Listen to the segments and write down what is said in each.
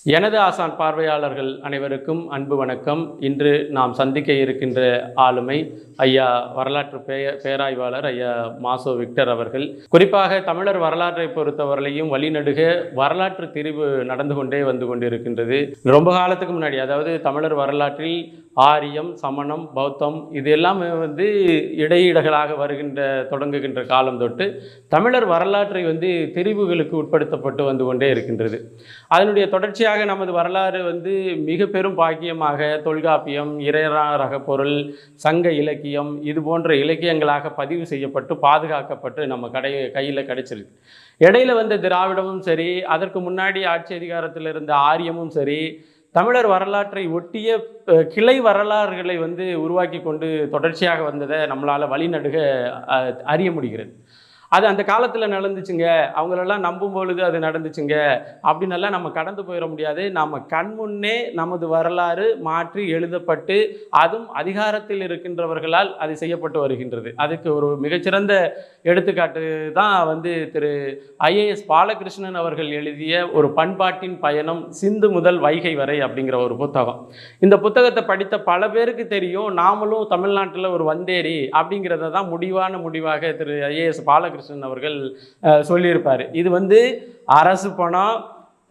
எனது ஆசான் பார்வையாளர்கள் அனைவருக்கும் அன்பு வணக்கம். இன்று நாம் சந்திக்க இருக்கின்ற ஆளுமை ஐயா வரலாற்று பேராய்வாளர் ஐயா மாசோ விக்டர் அவர்கள். குறிப்பாக தமிழர் வரலாற்றை பொறுத்தவரையிலையும் வழிநடுக வரலாற்று திரிவு நடந்து கொண்டிருக்கின்றது. ரொம்ப காலத்துக்கு முன்னாடி, அதாவது தமிழர் வரலாற்றில் ஆரியம், சமணம், பௌத்தம் இது எல்லாமே இடையீடுகளாக தொடங்குகின்ற காலம் தொட்டு தமிழர் வரலாற்றை திரிவுகளுக்கு உட்படுத்தப்பட்டு வந்து கொண்டே இருக்கின்றது. அதனுடைய தொடர்ச்சியாக நமது வரலாறு மிக பெரும் பாக்கியமாக தொல்காப்பியம், இறையரக பொருள், சங்க இலக்கியம் இது போன்ற இலக்கியங்களாக பதிவு செய்யப்பட்டு பாதுகாக்கப்பட்டு நம்ம கையில் கிடைச்சிருக்கு. இடையில திராவிடமும் சரி, அதற்கு முன்னாடி ஆட்சி அதிகாரத்தில் இருந்த ஆரியமும் சரி, தமிழர் வரலாற்றை ஒட்டிய கிளை வரலாறுகளை உருவாக்கி கொண்டு தொடர்ச்சியாக வந்ததை நம்மளால் வழிநடுக அறிய முடிகிறது. அது அந்த காலத்தில் நடந்துச்சுங்க, அவங்களெல்லாம் நம்பும் பொழுது அது நடந்துச்சுங்க அப்படின்னெல்லாம் நம்ம கடந்து போயிட முடியாது. நம்ம கண்முன்னே நமது வரலாறு மாற்றி எழுதப்பட்டு அதுவும் அதிகாரத்தில் இருக்கின்றவர்களால் அது செய்யப்பட்டு வருகின்றது. அதுக்கு ஒரு மிகச்சிறந்த எடுத்துக்காட்டு தான் திரு ஐஏஎஸ் பாலகிருஷ்ணன் அவர்கள் எழுதிய ஒரு பண்பாட்டின் பயணம் சிந்து முதல் வைகை வரை அப்படிங்கிற ஒரு புத்தகம். இந்த புத்தகத்தை படித்த பல பேருக்கு தெரியும், நாமளும் தமிழ்நாட்டில் ஒரு வந்தேரி அப்படிங்கிறத தான் முடிவாக திரு ஐஏஎஸ் பாலகிருஷ்ணன் அவர்கள் சொல்லியிருப்பார். இது அரசு பணம்,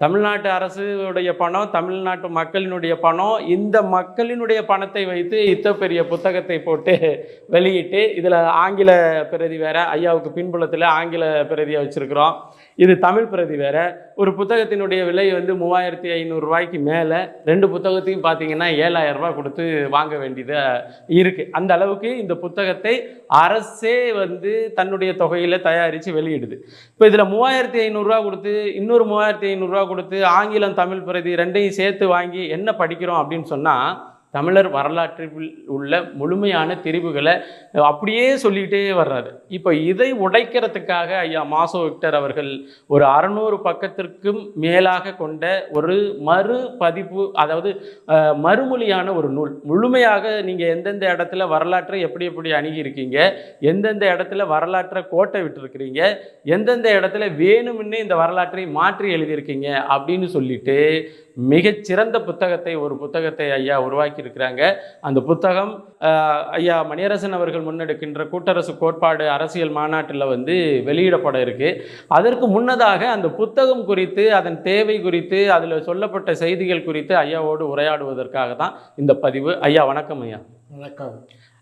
தமிழ்நாட்டு அரசுடைய பணம், தமிழ்நாட்டு மக்களினுடைய பணம், இந்த மக்களினுடைய பணத்தை வைத்து இத்த பெரிய புத்தகத்தை போட்டு வெளியிட்டு, இதில் ஆங்கில பிரதி வேற, ஐயாவுக்கு பின்புலத்தில் ஆங்கில பிரதியை வச்சுருக்கிறோம், இது தமிழ் பிரதி வேற. ஒரு புத்தகத்தினுடைய விலை 3500 ரூபாய்க்கு மேலே, 2 புத்தகத்தையும் பார்த்தீங்கன்னா 7000 ரூபாய் கொடுத்து வாங்க வேண்டியதாக இருக்குது. அந்த அளவுக்கு இந்த புத்தகத்தை அரசே தன்னுடைய தொகையில் தயாரித்து வெளியிடுது. இப்போ இதில் 3500 ரூபா கொடுத்து, இன்னொரு 3500 ரூபா கொடுத்து ஆங்கிலம் தமிழ் பிரதி ரெண்டையும் சேர்த்து வாங்கி என்ன படிக்கிறோம் அப்படின்னு சொன்னால், தமிழர் வரலாற்றில் உள்ள முழுமையான திரிவுகளை அப்படியே சொல்லிக்கிட்டே வர்றாரு. இப்போ இதை உடைக்கிறதுக்காக ஐயா மாசோ விக்டர் அவர்கள் ஒரு 600 பக்கத்திற்கும் மேலாக கொண்ட ஒரு மறுபதிப்பு, அதாவது மறுமொழியான ஒரு நூல். முழுமையாக நீங்கள் எந்தெந்த இடத்துல வரலாற்றை எப்படி அணுகியிருக்கீங்க, எந்தெந்த இடத்துல வரலாற்றை கோட்டை விட்டுருக்கிறீங்க, எந்தெந்த இடத்துல வேணும்னே இந்த வரலாற்றை மாற்றி எழுதியிருக்கீங்க அப்படின்னு சொல்லிட்டு மிகச்சிறந்த ஒரு புத்தகத்தை ஐயா உருவாக்கி இருக்கிறாங்க. அந்த புத்தகம் ஐயா மணியரசன் அவர்கள் முன்னெடுக்கின்ற கூட்டரசு கோட்பாடு அரசியல் மாநாட்டில் வெளியிடப்பட இருக்கு. அதற்கு முன்னதாக அந்த புத்தகம் குறித்து, அதன் தேவை குறித்து, அதில் சொல்லப்பட்ட செய்திகள் குறித்து ஐயாவோடு உரையாடுவதற்காக தான் இந்த பதிவு. ஐயா வணக்கம். ஐயா வணக்கம்.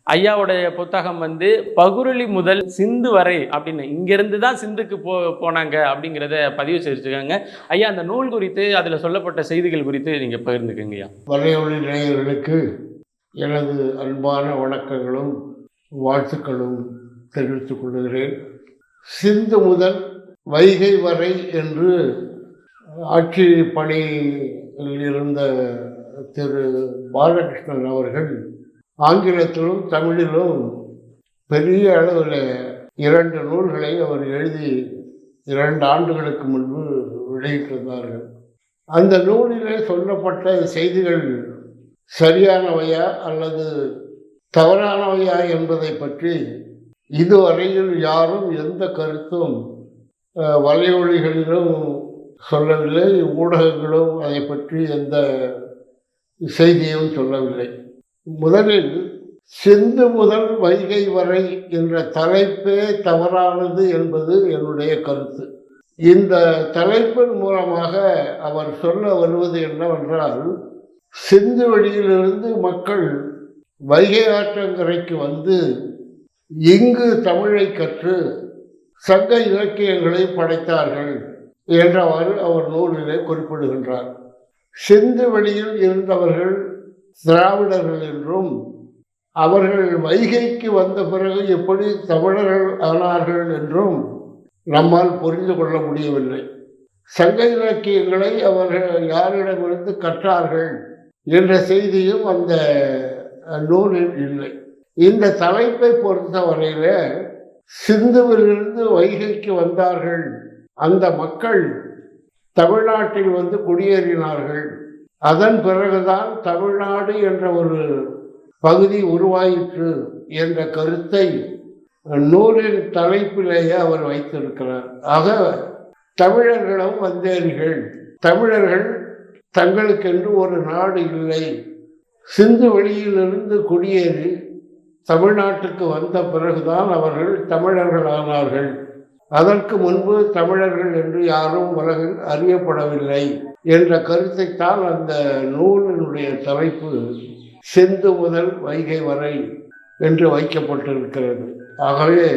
ஐயாவுடைய புத்தகம் பகுருளி முதல் சிந்து வரை அப்படின்னு, இங்கிருந்து தான் சிந்துக்கு போனாங்க அப்படிங்கிறத பதிவு செஞ்சுருக்காங்க. ஐயா அந்த நூல் குறித்து, அதில் சொல்லப்பட்ட செய்திகள் குறித்து நீங்கள் பகிர்ந்துக்கங்க. ஐயா வலையொலி நேயர்களுக்கு எனது அன்பான வணக்கங்களும் வாழ்த்துக்களும் தெரிவித்துக் கொள்கிறேன். சிந்து முதல் வைகை வரை என்று ஆட்சி பணியில் இருந்த திரு பாலகிருஷ்ணன் அவர்கள் ஆங்கிலத்திலும் தமிழிலும் பெரிய அளவில் 2 நூல்களை அவர் எழுதி 2 ஆண்டுகளுக்கு முன்பு வெளியிட்டிருந்தார்கள். அந்த நூலிலே சொல்லப்பட்ட செய்திகள் சரியானவையா அல்லது தவறானவையா என்பதை பற்றி இதுவரையில் யாரும் எந்த கருத்தும் வலையொலிகளிலும் சொல்லவில்லை, ஊடகங்களும் அதை பற்றி எந்த செய்தியும் சொல்லவில்லை. முதலில் சிந்து முதல் வைகை வரை என்ற தலைப்பே தவறானது என்பது என்னுடைய கருத்து. இந்த தலைப்பின் மூலமாக அவர் சொல்ல வருவது என்னவென்றால், சிந்து வெளியிலிருந்து மக்கள் வைகை ஆற்றங்கரைக்கு இங்கு தமிழை கற்று சங்க இலக்கியங்களை படைத்தார்கள் என்றவாறு அவர் நூலிலே குறிப்பிடுகின்றார். சிந்து வெளியில் இருந்தவர்கள் திராவிடர்கள் என்றும், அவர்கள் வைகைக்கு வந்த பிறகு எப்படி தமிழர்கள் ஆனார்கள் என்றும் நம்மால் புரிந்து கொள்ள முடியவில்லை. சங்க இலக்கியங்களை அவர்கள் யாரிடமிருந்து கற்றார்கள் என்ற செய்தியும் அந்த நூலில் இல்லை. இந்த தலைப்பை பொறுத்தவரையில சிந்துவிலிருந்து வைகைக்கு வந்தார்கள், அந்த மக்கள் தமிழ்நாட்டில் குடியேறினார்கள், அதன் பிறகுதான் தமிழ்நாடு என்ற ஒரு பகுதி உருவாயிற்று என்ற கருத்தை நூலின் தலைப்பிலேயே அவர் வைத்திருக்கிறார். ஆக தமிழர்களும் வந்தேரிகள், தமிழர்கள் தங்களுக்கென்று ஒரு நாடு இல்லை. சிந்து வெளியிலிருந்து குடியேறி தமிழ்நாட்டுக்கு வந்த பிறகுதான் அவர்கள் தமிழர்கள் ஆனார்கள். அதற்கு முன்பு தமிழர்கள் என்று யாரும் உலகில் அறியப்படவில்லை என்ற கருத்தைத்தான் அந்த நூலினுடைய தலைப்பு சிந்து முதல் வைகை வரை என்று வைக்கப்பட்டிருக்கிறது. ஆகவே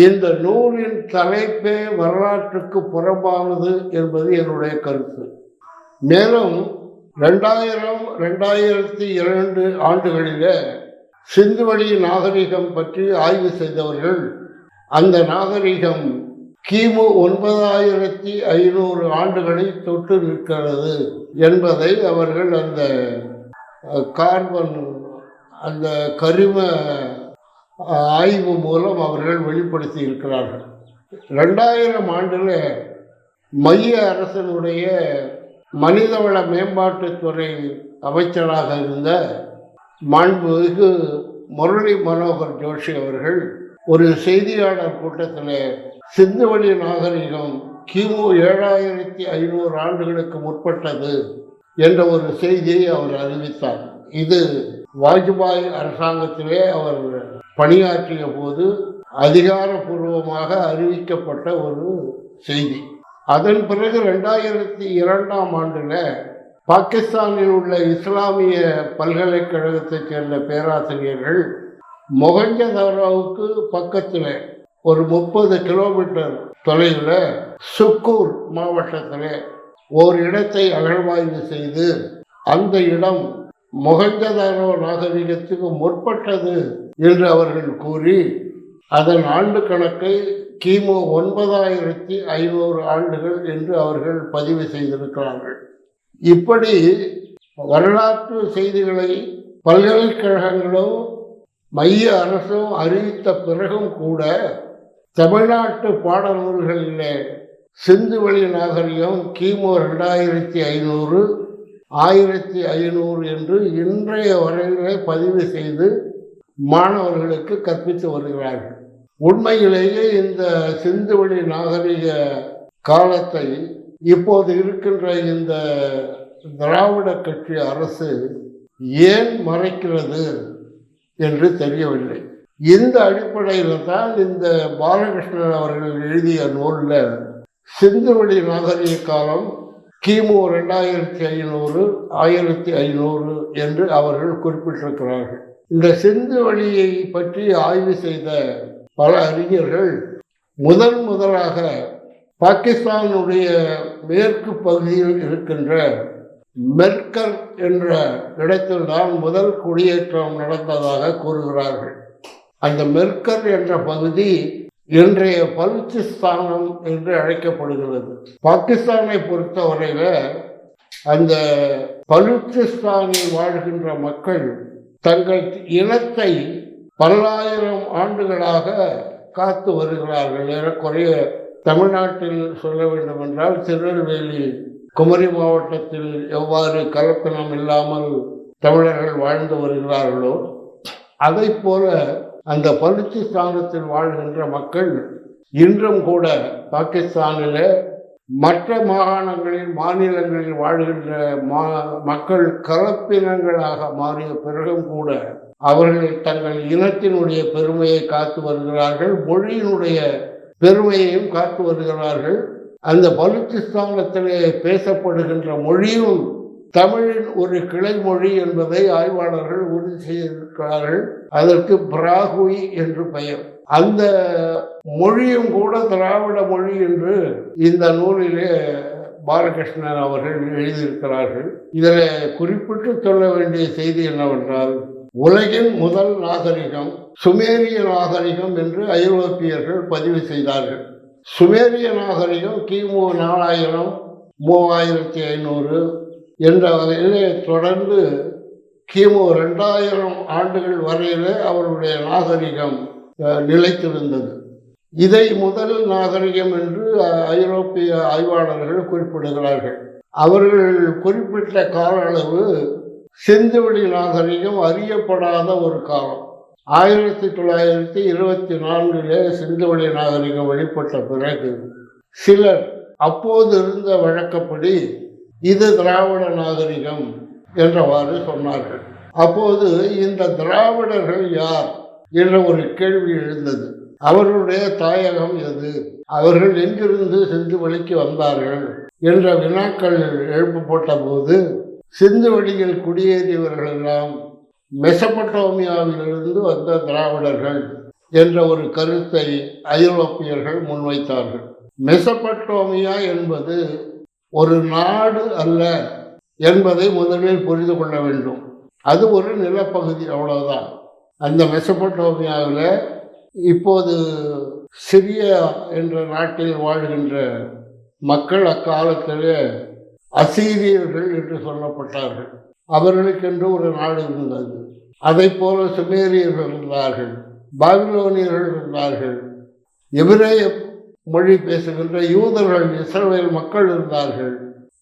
இந்த நூலின் தலைப்பே வரலாற்றுக்கு புறம்பானது என்பது என்னுடைய கருத்து. மேலும் 2000-2002 ஆண்டுகளிலே சிந்துவெளி நாகரிகம் பற்றி ஆய்வு செய்தவர்கள் அந்த நாகரிகம் கிமு 9500 ஆண்டுகளை தொட்டு நிற்கிறது என்பதை அவர்கள் அந்த கார்பன் அந்த கரிம ஆய்வு மூலம் அவர்கள் வெளிப்படுத்தி இருக்கிறார்கள். 2000 ஆண்டில் மைய அரசனுடைய மனிதவள மேம்பாட்டுத்துறை அமைச்சராக இருந்த மாண்புமிகு முரளி மனோகர் ஜோஷி அவர்கள் ஒரு செய்தியாளர் கூட்டத்தில் சிந்துவெளி நாகரிகம் கிமு 7500 ஆண்டுகளுக்கு முற்பட்டது என்ற ஒரு செய்தியை அவர் அறிவித்தார். இது வாஜ்பாய் அரசாங்கத்திலே அவர் பணியாற்றிய போது அதிகாரப்பூர்வமாக அறிவிக்கப்பட்ட ஒரு செய்தி. அதன் பிறகு 2002 ஆண்டில் பாகிஸ்தானில் உள்ள இஸ்லாமிய பல்கலைக்கழகத்தைச் சேர்ந்த பேராசிரியர்கள் மொஹஞ்சதாரோவுக்கு பக்கத்தில் ஒரு 30 கிலோமீட்டர் தொலைவில் சுக்கூர் மாவட்டத்தில் ஓர் இடத்தை அகழ்வாய்வு செய்து அந்த இடம் மொஹஞ்சதாரோ நாகரிகத்துக்கு முற்பட்டது என்று அவர்கள் கூறி அதன் ஆண்டு கணக்கை கிமு 9500 ஆண்டுகள் என்று அவர்கள் பதிவு செய்திருக்கிறார்கள். இப்படி வரலாற்று செய்திகளை பல்கலைக்கழகங்களும் மைய அரசும் அறிவித்த பிறகும் கூட தமிழ்நாட்டு பாடநூல்களிலே சிந்துவெளி நாகரிகம் கிமு 2500 1500 என்று இன்றைய வரையிலே பதிவு செய்து மாணவர்களுக்கு கற்பித்து வருகிறார்கள். உண்மையிலேயே இந்த சிந்துவெளி நாகரிக காலத்தை இப்போது இருக்கின்ற இந்த திராவிட கட்சி அரசு ஏன் மறைக்கிறது என்று தெரியவில்லை. இந்த அடிப்படையில் தான் இந்த பாலகிருஷ்ணன் அவர்கள் எழுதிய நூலில் சிந்துவெளி நாகரிக காலம் கிமு 2500 1500 என்று அவர்கள் குறிப்பிட்டிருக்கிறார்கள். இந்த சிந்துவெளியை பற்றி ஆய்வு செய்த பல அறிஞர்கள் முதலாக பாகிஸ்தானுடைய மேற்கு பகுதியில் இருக்கின்ற மெர்கர் என்ற இடத்தில்தான் முதல் குடியேற்றம் நடந்ததாக கூறுகிறார்கள். அந்த மெர்கர் என்ற பகுதி இன்றைய பலுச்சிஸ்தானம் என்று அழைக்கப்படுகிறது. பாகிஸ்தானை பொறுத்தவரையில் அந்த பலுச்சிஸ்தானில் வாழ்கின்ற மக்கள் தங்கள் இனத்தை பல்லாயிரம் ஆண்டுகளாக காத்து வருகிறார்கள். ஏறக்குறைய தமிழ்நாட்டில் சொல்ல வேண்டும் என்றால் திருநெல்வேலி குமரி மாவட்டத்தில் எவ்வாறு கலப்பினம் இல்லாமல் தமிழர்கள் வாழ்ந்து வருகிறார்களோ அதை போல அந்த பலுச்சிஸ்தானத்தில் வாழ்கின்ற மக்கள் இன்றும் கூட பாகிஸ்தானில் மற்ற மாநிலங்களில் வாழ்கின்ற மக்கள் கலப்பினங்களாக மாறிய பிறகும் கூட அவர்கள் தங்கள் இனத்தினுடைய பெருமையை காத்து வருகிறார்கள், மொழியினுடைய பெருமையையும் காத்து வருகிறார்கள். அந்த பலுச்சிஸ்தானத்திலே பேசப்படுகின்ற மொழியும் தமிழின் ஒரு கிளை மொழி என்பதை ஆய்வாளர்கள் உறுதி செய்திருக்கிறார்கள். அதற்கு பிராகுய் என்று பெயர். அந்த மொழியும் கூட திராவிட மொழி என்று இந்த நூலிலே பாலகிருஷ்ணன் அவர்கள் எழுதியிருக்கிறார்கள். இதில் குறிப்பிட்டு சொல்ல வேண்டிய செய்தி என்னவென்றால், உலகின் முதல் நாகரிகம் சுமேரிய நாகரிகம் என்று ஐரோப்பியர்கள் பதிவு செய்தார்கள். சுமேரிய நாகரிகம் கிமு 4000 3500 என்ற வகையிலே தொடர்ந்து கிமு 2000 ஆண்டுகள் வரையிலே அவருடைய நாகரிகம் நிலைத்திருந்தது. இதை முதல் நாகரிகம் என்று ஐரோப்பிய ஆய்வாளர்கள் குறிப்பிடுகிறார்கள். அவர்கள் குறிப்பிட்ட கால அளவு சிந்துவெளி நாகரிகம் அறியப்படாத ஒரு காலம். 1924 சிந்துவெளி நாகரிகம் வெளிப்பட்ட பிறகு சிலர் அப்போது இருந்த வழக்கப்படி இது திராவிட நாகரிகம் என்றவாறு சொன்னார்கள். அப்போது இந்த திராவிடர்கள் யார் என்ற ஒரு கேள்வி எழுந்தது. அவர்களுடைய தாயகம் எது, அவர்கள் எங்கிருந்து சிந்து வெளிக்கு வந்தார்கள் என்ற வினாக்கள் எழுப்பப்பட்ட போது, சிந்து வெளியில் குடியேறியவர்கள் எல்லாம் மெசபடோமியாவிலிருந்து வந்த திராவிடர்கள் என்ற ஒரு கருத்தை ஐரோப்பியர்கள் முன்வைத்தார்கள். மெசபடோமியா என்பது ஒரு நாடு அல்ல என்பதை முதலில் புரிந்து கொள்ள வேண்டும். அது ஒரு நிலப்பகுதி, அவ்வளவுதான். அந்த மெசபடோமியாவில் இப்போது சிரியா என்ற நாட்டில் வாழ்கின்ற மக்கள் அக்காலத்திலே அசீரியர்கள் என்று சொல்லப்பட்டார்கள். அவர்களுக்கென்று ஒரு நாடு இருந்தது. அதை போல சுமேரியர்கள் இருந்தார்கள், பாபிலோனியர்கள் இருந்தார்கள், எபிரேய மொழி பேசுகின்ற யூதர்கள் இஸ்ரவேல் மக்கள் இருந்தார்கள்,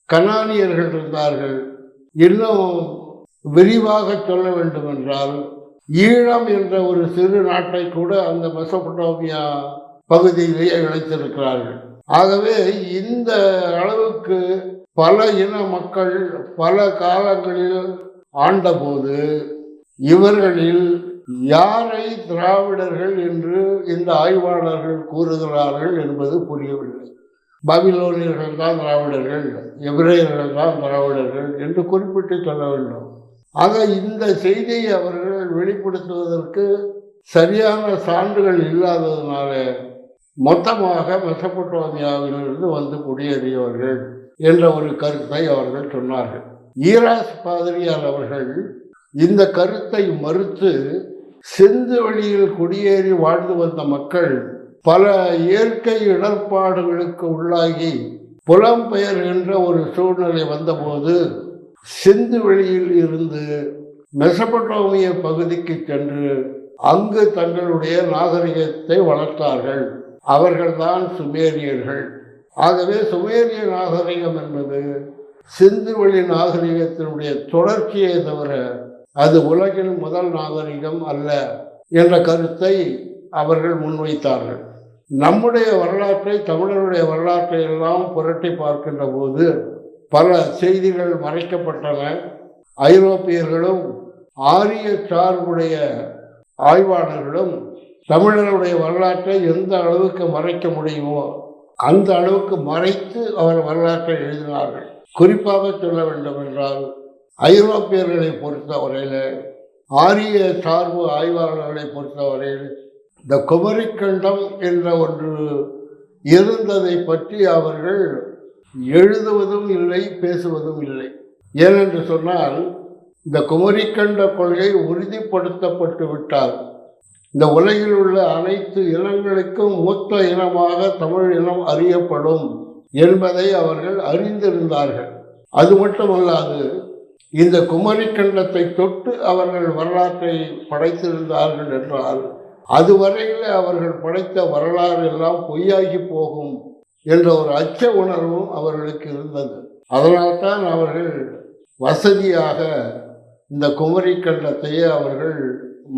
கனானியர்கள் இருந்தார்கள். இன்னும் விரிவாக சொல்ல வேண்டும் என்றால் ஈழம் என்ற ஒரு சிறு நாட்டை கூட அந்த மெசபடோமியா பகுதியிலேயே இணைத்திருக்கிறார்கள். ஆகவே இந்த அளவுக்கு பல இன மக்கள் பல காலங்களில் ஆண்டபோது இவர்களில் யாரை திராவிடர்கள் என்று இந்த ஆய்வாளர்கள் கூறுகிறார்கள் என்பது புரியவில்லை. பாபிலோனியர்கள் தான் திராவிடர்கள், எபிரேயர்கள் தான் திராவிடர்கள் என்று குறிப்பிட்டு சொல்ல வேண்டும். ஆக இந்த செய்தியை அவர்கள் வெளிப்படுத்துவதற்கு சரியான சான்றுகள் இல்லாததுனால மொத்தமாக மெசபடோமியாவிலிருந்து வந்து குடியேறியவர்கள் என்ற ஒரு கருத்தை அவர்கள் சொன்னார்கள். ஈராஸ் பாதிரியார் அவர்கள் இந்த கருத்தை மறுத்து, சிந்து வெளியில் குடியேறி வாழ்ந்து வந்த மக்கள் பல இயற்கை இடர்பாடுகளுக்கு உள்ளாகி புலம்பெயர்கின்ற ஒரு சூழ்நிலை வந்தபோது சிந்து வெளியில் இருந்து மெசபடோமிய பகுதிக்கு சென்று அங்கு தங்களுடைய நாகரிகத்தை வளர்த்தார்கள். அவர்கள்தான் சுமேரியர்கள். ஆகவே சுமேரிய நாகரிகம் என்பது சிந்து வெளி நாகரிகத்தினுடைய தொடர்ச்சியை தவிர அது உலகின் முதல் நாகரிகம் அல்ல என்ற கருத்தை அவர்கள் முன்வைத்தார்கள். நம்முடைய வரலாற்றை, தமிழருடைய வரலாற்றை எல்லாம் புரட்டி பார்க்கின்ற போது பல செய்திகள் மறைக்கப்பட்டன. ஐரோப்பியர்களும் ஆரிய சார்புடைய ஆய்வாளர்களும் தமிழருடைய வரலாற்றை எந்த அளவுக்கு மறைக்க முடியுமோ அந்த அளவுக்கு மறைத்து அவர் வரலாற்றை எழுதினார்கள். குறிப்பாக சொல்ல வேண்டும் என்றால் ஐரோப்பியர்களை பொறுத்தவரையில், ஆரிய சார்பு ஆய்வாளர்களை பொறுத்தவரையில் இந்த குமரிக்கண்டம் என்ற ஒன்று இருந்ததை பற்றி அவர்கள் எழுதுவதும் இல்லை, பேசுவதும் இல்லை. ஏனென்று சொன்னால் இந்த குமரிக்கண்ட கொள்கை உறுதிப்படுத்தப்பட்டு விட்டால் இந்த உலகில் உள்ள அனைத்து இனங்களுக்கும் மூத்த இனமாக தமிழ் இனம் அறியப்படும் என்பதை அவர்கள் அறிந்திருந்தார்கள். அது மட்டுமல்லாது இந்த குமரிக்கண்டத்தை தொட்டு அவர்கள் வரலாற்றை படைத்திருந்தார்கள் என்றால் அதுவரையில் அவர்கள் படைத்த வரலாறு எல்லாம் பொய்யாகி போகும் என்ற ஒரு அச்ச உணர்வும் அவர்களுக்கு இருந்தது. அதனால்தான் அவர்கள் வசதியாக இந்த குமரிக்கண்டத்தையே அவர்கள்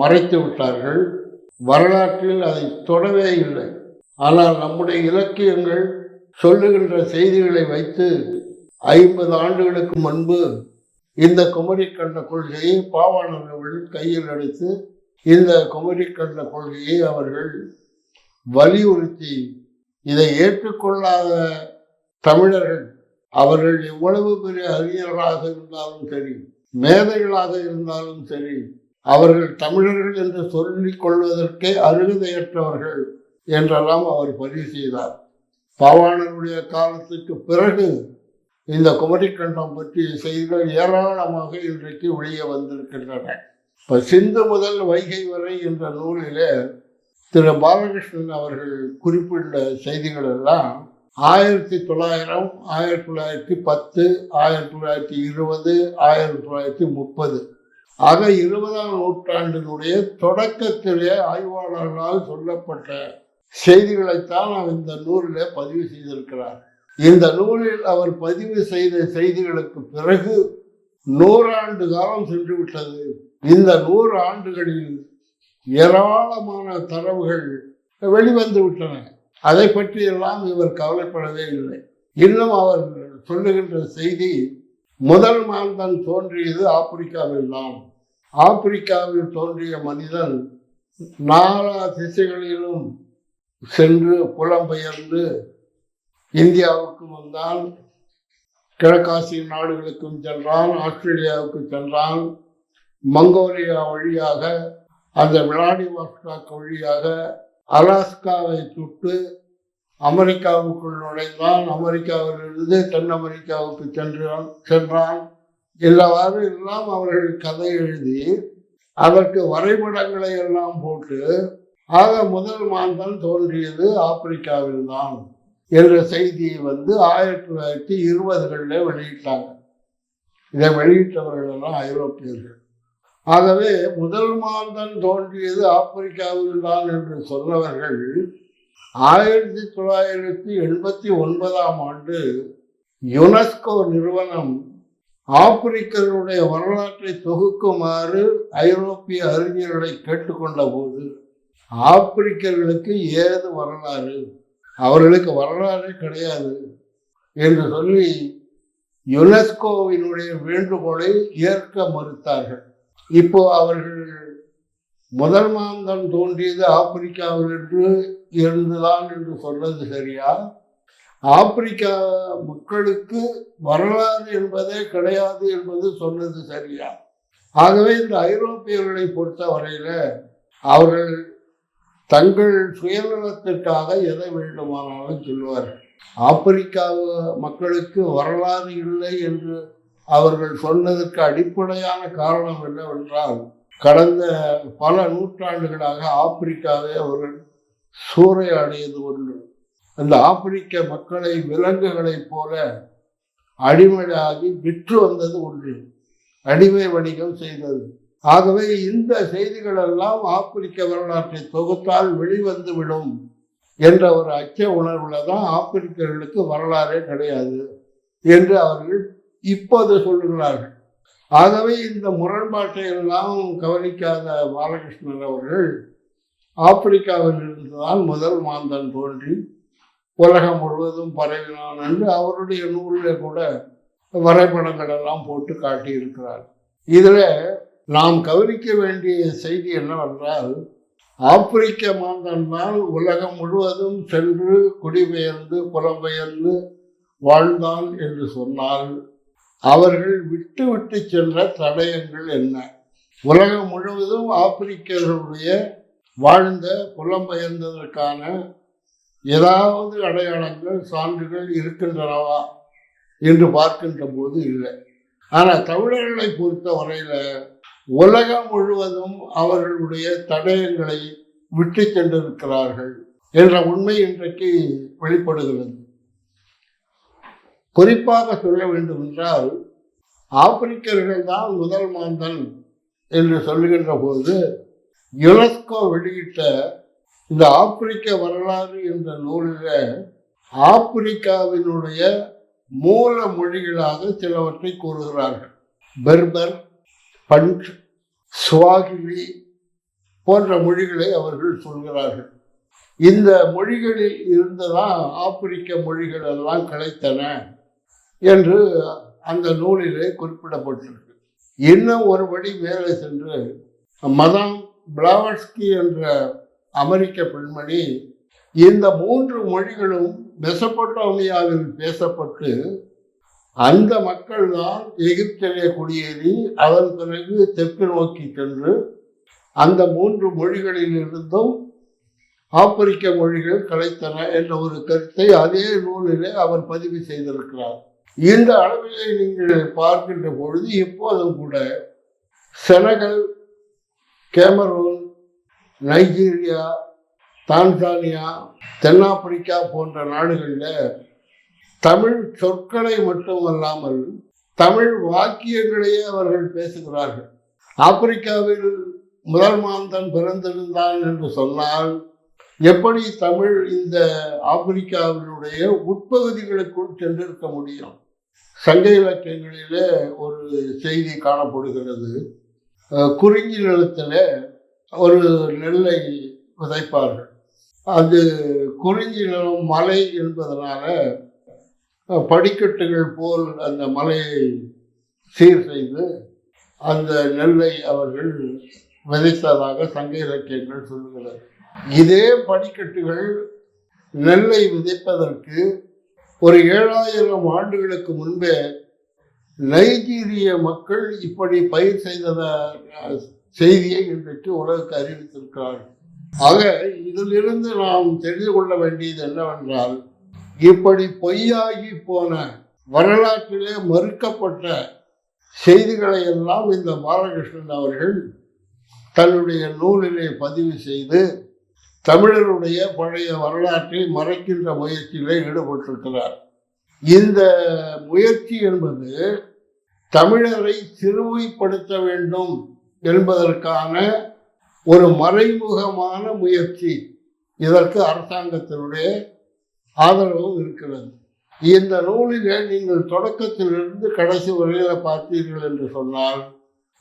மறைத்து விட்டார்கள். வரலாற்றில் அதை தொடவே இல்லை. ஆனால் நம்முடைய இலக்கியங்கள் சொல்லுகின்ற செய்திகளை வைத்து 50 ஆண்டுகளுக்கு முன்பு இந்த குமரிக்கண்ட கொள்கையை பாவாணர்கள் கையில் எடுத்து இந்த குமரிக்கண்ட கொள்கையை அவர்கள் வலியுறுத்தி, இதை ஏற்றுக்கொள்ளாத தமிழர்கள் அவர்கள் எவ்வளவு பெரிய அறிஞர்களாக இருந்தாலும் சரி, மேதைகளாக இருந்தாலும் சரி, அவர்கள் தமிழர்கள் என்று சொல்லிக் கொள்வதற்கே அருகதையற்றவர்கள் என்றெல்லாம் அவர் பதிவு செய்தார். பாவாணருடைய காலத்துக்கு பிறகு இந்த குமரிக்கண்டம் பற்றிய செய்திகள் ஏராளமாக இன்றைக்கு வெளியே வந்திருக்கின்றன. இப்போ சிந்து முதல் வைகை வரை என்ற நூலிலே திரு பாலகிருஷ்ணன் அவர்கள் குறிப்பிட்ட செய்திகள் எல்லாம் 1900, 1910, 1920, 1930 ஆக 20ஆம் நூற்றாண்டினுடைய தொடக்கத்திலே ஆய்வாளர்களால் சொல்லப்பட்ட செய்திகளைத்தான் அவர் இந்த நூலில் பதிவு செய்திருக்கிறார். இந்த நூலில் அவர் பதிவு செய்த செய்திகளுக்கு பிறகு 100 ஆண்டு காலம் சென்று விட்டது. இந்த 100 ஆண்டுகளில் ஏராளமான தரவுகள் வெளிவந்து விட்டன. அதை பற்றியெல்லாம் இவர் கவலைப்படவே இல்லை. இன்னும் அவர் சொல்லுகின்ற செய்தி, முதல் மாந்தன் தோன்றியது ஆப்பிரிக்காவில் தான். ஆப்பிரிக்காவில் தோன்றிய மனிதன் நாலா திசைகளிலும் சென்று புலம்பெயர்ந்து இந்தியாவுக்கு வந்தான், கிழக்காசிய நாடுகளுக்கும் சென்றான், ஆஸ்திரேலியாவுக்கு சென்றான், மங்கோலியா வழியாக அந்த விளாடிவாஸ்டாக் வழியாக அலாஸ்காவை சுட்டு அமெரிக்காவுக்குள் நுழைந்தான், அமெரிக்காவிலிருந்து தென் அமெரிக்காவுக்கு சென்றான். இவ்வாறு எல்லாம் அவர்கள் கதை எழுதி அதற்கு வரைபடங்களை எல்லாம் போட்டு, ஆக முதல் மாந்தன் தோன்றியது ஆப்பிரிக்காவில் தான் என்ற செய்தியை 1920களில் வெளியிட்டாங்க. இதை வெளியிட்டவர்கள் எல்லாம் ஐரோப்பியர்கள். ஆகவே முதல் மாந்தன் தோன்றியது ஆப்பிரிக்காவில் தான் என்று சொன்னவர்கள் 1989ஆம் ஆண்டு யுனெஸ்கோ நிறுவனம் ஆப்பிரிக்கர்களுடைய வரலாற்றை தொகுக்குமாறு ஐரோப்பிய அறிஞர்களை கேட்டுக்கொண்ட போது, ஆப்பிரிக்கர்களுக்கு ஏது வரலாறு, அவர்களுக்கு வரலாறே கிடையாது என்று சொல்லி யுனெஸ்கோவினுடைய வேண்டுகோளை ஏற்க மறுத்தார்கள். இப்போ அவர்கள் முதல் மாந்தன் தோன்றியது ஆப்பிரிக்காவில் இருந்துதான் என்று சொன்னது சரியா, ஆப்பிரிக்கா மக்களுக்கு வரலாறு என்பதே கிடையாது என்பது சொன்னது சரியா? ஆகவே இந்த ஐரோப்பியர்களை பொறுத்த வரையில அவர்கள் தங்கள் சுயநலத்திற்காக எதை வேண்டுமானாலும் சொல்வார்கள். ஆப்பிரிக்கா மக்களுக்கு வரலாறு இல்லை என்று அவர்கள் சொன்னதற்கு அடிப்படையான காரணம் என்னவென்றால், கடந்த பல நூற்றாண்டுகளாக ஆப்பிரிக்காவை அவர்கள் சூறையாடியது ஒன்று. அந்த ஆப்பிரிக்க மக்களை விலங்குகளைப் போல அடிமையாகி விற்று வந்தது ஒன்று, அடிமை வணிகம் செய்தது. ஆகவே இந்த செய்திகள் எல்லாம் ஆப்பிரிக்க வரலாற்றை தொகுத்தால் வெளிவந்து விடும் என்ற ஒரு அச்ச உணர்வுல தான் ஆப்பிரிக்கர்களுக்கு வரலாறே கிடையாது என்று அவர்கள் இப்போது சொல்கிறார்கள். ஆகவே இந்த முரண்பாட்டை எல்லாம் கவனிக்காத பாலகிருஷ்ணன் அவர்கள் ஆப்பிரிக்காவில் இருந்துதான் முதல் மாந்தன் தோன்றி உலகம் முழுவதும் பரவினான் என்று அவருடைய நூலில் கூட வரைபடங்கள் எல்லாம் போட்டு காட்டியிருக்கிறார். இதில் நாம் கவனிக்க வேண்டிய செய்தி என்னவென்றால், ஆப்பிரிக்க மாந்தன் தான் உலகம் முழுவதும் சென்று குடிபெயர்ந்து புலம்பெயர்ந்து வாழ்ந்தான் என்று சொன்னால், அவர்கள் விட்டு விட்டு சென்ற தடயங்கள் என்ன? உலகம் முழுவதும் ஆப்பிரிக்கர்களுடைய வாழ்ந்த புலம்பெயர்ந்ததற்கான ஏதாவது அடையாளங்கள் சான்றுகள் இருக்கின்றனவா என்று பார்க்கின்ற போது இல்லை. ஆனால் தமிழர்களை பொறுத்த வரையில உலகம் முழுவதும் அவர்களுடைய தடயங்களை விட்டு சென்றிருக்கிறார்கள் என்ற உண்மை இன்றைக்கு வெளிப்படுகிறது. குறிப்பாக சொல்ல வேண்டும் என்றால், ஆப்பிரிக்கர்கள் தான் முதல் மாந்தன் என்று சொல்லுகின்ற போது யுனெஸ்கோ வெளியிட்ட இந்த ஆப்பிரிக்க வரலாறு என்ற நூலில் ஆப்பிரிக்காவினுடைய மூல மொழிகளாக சிலவற்றை கூறுகிறார்கள். பெர்பர், பஞ்ச், ஸ்வாகிலி போன்ற மொழிகளை அவர்கள் சொல்கிறார்கள். இந்த மொழிகளில் இருந்துதான் ஆப்பிரிக்க மொழிகள் எல்லாம் கிடைத்தன என்று அந்த நூலிலே குறிப்பிடப்பட்டிருக்கு. இன்னும் ஒருபடி மேலே சென்று மதாம் பிளாவட்ஸ்கி என்ற அமெரிக்க பெண்மணி இந்த 3 மொழிகளும் மெசபடோமியாவில் பேசப்பட்டு அந்த மக்கள் தான் எகிப்திலே குடியேறி அதன் பிறகு தெற்கு நோக்கி சென்று அந்த 3 மொழிகளில் இருந்தும் ஆப்பிரிக்க மொழிகள் கிடைத்தன என்ற ஒரு கருத்தை அதே நூலிலே அவர் பதிவு செய்திருக்கிறார். இந்த அளவிலே நீங்கள் பார்க்கின்ற பொழுது இப்போதும் கூட செனகல், கேமரூன், நைஜீரியா, தான்சானியா, தென்னாப்பிரிக்கா போன்ற நாடுகளில் தமிழ் சொற்களை மட்டுமல்லாமல் தமிழ் வாக்கியங்களையே அவர்கள் பேசுகிறார்கள். ஆப்பிரிக்காவில் முதல் மாந்தன் பிறந்திருந்தான் என்று சொன்னால் எப்படி தமிழ் இந்த ஆப்பிரிக்காவினுடைய உட்பகுதிகளுக்குள் சென்றிருக்க முடியும்? சங்க இலக்கியங்களிலே ஒரு செய்தி காணப்படுகிறது. குறிஞ்சி நிலத்தில் ஒரு நெல்லை விதைப்பார்கள். அது குறிஞ்சி நிலம் மலை என்பதனால படிக்கட்டுகள் போல் அந்த மலையை சீர் செய்து அந்த நெல்லை அவர்கள் விதைத்ததாக சங்க இலக்கியங்கள் சொல்லுகிறது. இதே படிக்கட்டுகள் நெல்லை விதைப்பதற்கு ஒரு 7000 ஆண்டுகளுக்கு முன்பே நைஜீரிய மக்கள் இப்படி பயிர் செய்த செய்தியை இன்றைக்கு உலகுக்கு அறிவித்திருக்கிறார்கள். ஆக இதிலிருந்து நாம் தெரிந்து கொள்ள வேண்டியது என்னவென்றால், இப்படி பொய்யாகி போன வரலாற்றிலே மறுக்கப்பட்ட செய்திகளை எல்லாம் இந்த பாலகிருஷ்ணன் அவர்கள் தன்னுடைய நூலிலே பதிவு செய்து தமிழருடைய பழைய வரலாற்றை மறைக்கின்ற முயற்சியிலே ஈடுபட்டிருக்கிறார். இந்த முயற்சி என்பது தமிழரை சிறுமைப்படுத்த வேண்டும் என்பதற்கான ஒரு மறைமுகமான முயற்சி. இதற்கு அரசாங்கத்தினுடைய ஆதரவும் இருக்கிறது. இந்த நூலிலே நீங்கள் தொடக்கத்திலிருந்து கடைசி வரையில பார்த்தீர்கள் என்று சொன்னால்,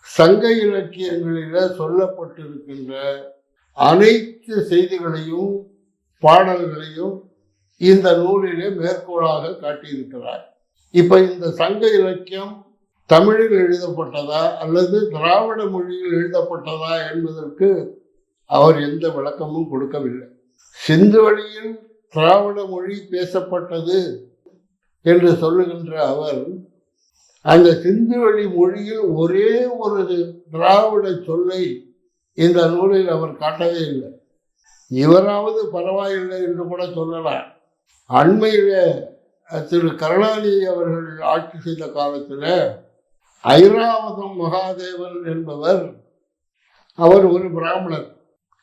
சங்க இலக்கியங்களில சொல்லப்பட்டிருக்கின்ற அனைத்து செய்திகளையும் பாடல்களையும் இந்த நூலிலே மேற்கோளாக காட்டியிருக்கிறார். இப்ப இந்த சங்க இலக்கியம் தமிழில் எழுதப்பட்டதா அல்லது திராவிட மொழியில் எழுதப்பட்டதா என்பதற்கு அவர் எந்த விளக்கமும் கொடுக்கவில்லை. சிந்து வழியில் திராவிட மொழி பேசப்பட்டது என்று சொல்லுகின்ற அவர் அந்த சிந்து வழி மொழியில் ஒரே ஒரு திராவிட சொல்லை இந்த நூலில் அவர் காட்டவே இல்லை. இவராவது பரவாயில்லை என்று கூட சொல்லலாம். அண்மையில திரு கருணாநிதி அவர்கள் ஆட்சி செய்த காலத்தில் ஐராவதம் மகாதேவன் என்பவர், அவர் ஒரு பிராமணர்.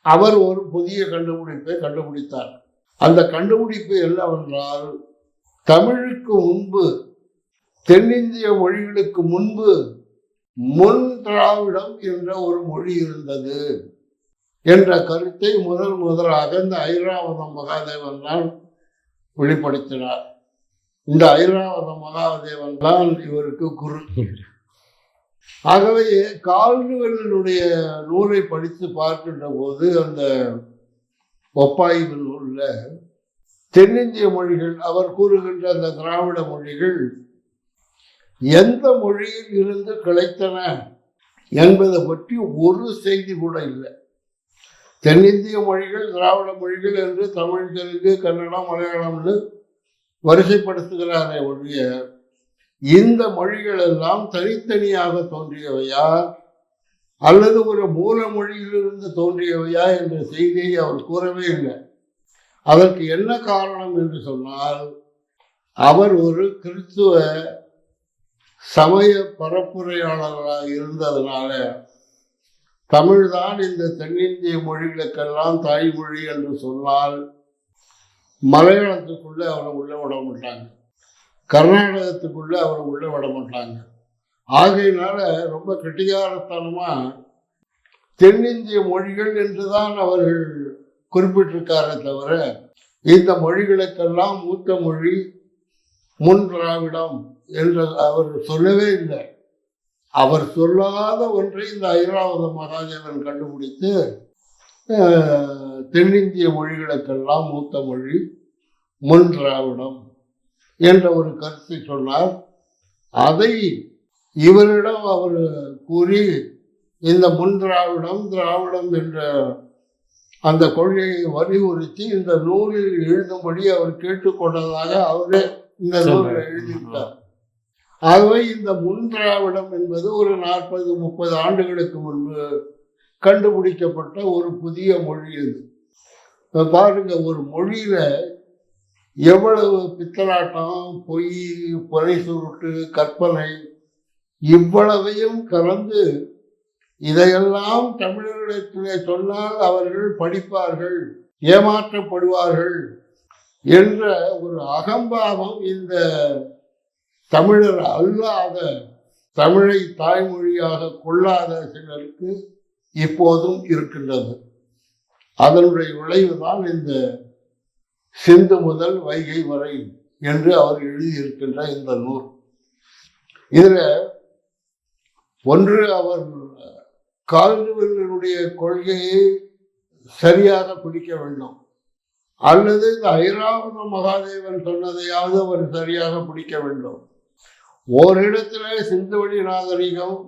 அவர் ஒரு புதிய கண்டுபிடிப்பை கண்டுபிடித்தார். அந்த கண்டுபிடிப்பு என்னவென்றால், தமிழுக்கு முன்பு, தென்னிந்திய மொழிகளுக்கு முன்பு முன் திராவிடம் என்ற ஒரு மொழி இருந்தது என்ற கருத்தை முதலாக இந்த ஐராவதம் மகாதேவன் தான் வெளிப்படுத்தினார். இந்த ஐராவதம் மகாதேவன் தான் இவருக்கு குரு. ஆகவே கால்டுவெல்லினுடைய நூலை படித்து பார்க்கின்ற போது அந்த ஒப்பாய்வு நூல்ல தென்னிந்திய மொழிகள் அவர் கூறுகின்ற அந்த திராவிட மொழிகள் எந்த மொழியில் இருந்து கிளைத்தன என்பதை பற்றி ஒரு செய்தி கூட இல்லை. தென்னிந்திய மொழிகள் திராவிட மொழிகள் என்று தமிழ், தெலுங்கு, கன்னடம், மலையாளம்னு வரிசைப்படுத்துகிறாரே ஒழிய இந்த மொழிகள் எல்லாம் தனித்தனியாக தோன்றியவையா அல்லது ஒரு மூல மொழியிலிருந்து தோன்றியவையா என்ற செய்தியை அவர் கூறவே இல்லை. அதற்கு என்ன காரணம் என்று சொன்னால், அவர் ஒரு கிறிஸ்துவ சமய பரப்புரையாளராக இருந்ததுனால தமிழ்தான் இந்த தென்னிந்திய மொழிகளுக்கெல்லாம் தாய்மொழி என்று சொன்னால் மலையாளத்துக்குள்ள அவரை உள்ள விட மாட்டாங்க, கர்நாடகத்துக்குள்ள அவரை உள்ள விட மாட்டாங்க. ஆகையினால ரொம்ப கெட்டிகாரத்தனமா தென்னிந்திய மொழிகள் என்றுதான் அவர்கள் குறிப்பிட்டிருக்காரே தவிர இந்த மொழிகளுக்கெல்லாம் மூத்த மொழி முன் திராவிடம் என்று அவர் சொல்லவே இல்லை. அவர் சொல்லாத ஒன்றை இந்த ஐராவத மகாதேவன் கண்டுபிடித்து தென்னிந்திய மொழிகளுக்கெல்லாம் மூத்த மொழி முன் திராவிடம் என்ற ஒரு கருத்தை சொன்னார். அதை இவரிடம் அவர் கூறி இந்த முன் திராவிடம் திராவிடம் என்ற அந்த கொள்கையை வலியுறுத்தி இந்த நூலில் எழுதும்படி அவர் கேட்டுக்கொண்டதாக அவரே இந்த நூலில் எழுதியிருக்கார். ஆகவே இந்த முன் திராவிடம் என்பது ஒரு 40-30 ஆண்டுகளுக்கு முன்பு கண்டுபிடிக்கப்பட்ட ஒரு புதிய மொழி. இது பாருங்க, ஒரு மொழியில எவ்வளவு பித்தலாட்டம், பொய், பொறை சுருட்டு, கற்பனை இவ்வளவையும் கலந்து இதையெல்லாம் தமிழர்களிடத்திலே சொன்னால் அவர்கள் படிப்பார்கள், ஏமாற்றப்படுவார்கள் என்ற ஒரு அகம்பாவம் இந்த தமிழர் அல்லாத, தமிழை தாய்மொழியாக கொள்ளாத சிலருக்கு இப்போதும் இருக்கின்றது. அதனுடைய விளைவுதான் இந்த சிந்து முதல் வைகை வரை என்று அவர் எழுதியிருக்கின்ற இந்த நூல். இதுல ஒன்று, அவர் கால்டுவெல்லினுடைய கொள்கையை சரியாக பிடிக்க வேண்டும். அல்லது இந்த ஐராவத மகாதேவன் சொன்னதையாவது அவர் சரியாக பிடிக்க வேண்டும். ஓரிடத்திலே சிந்துவெளி நாகரிகம்,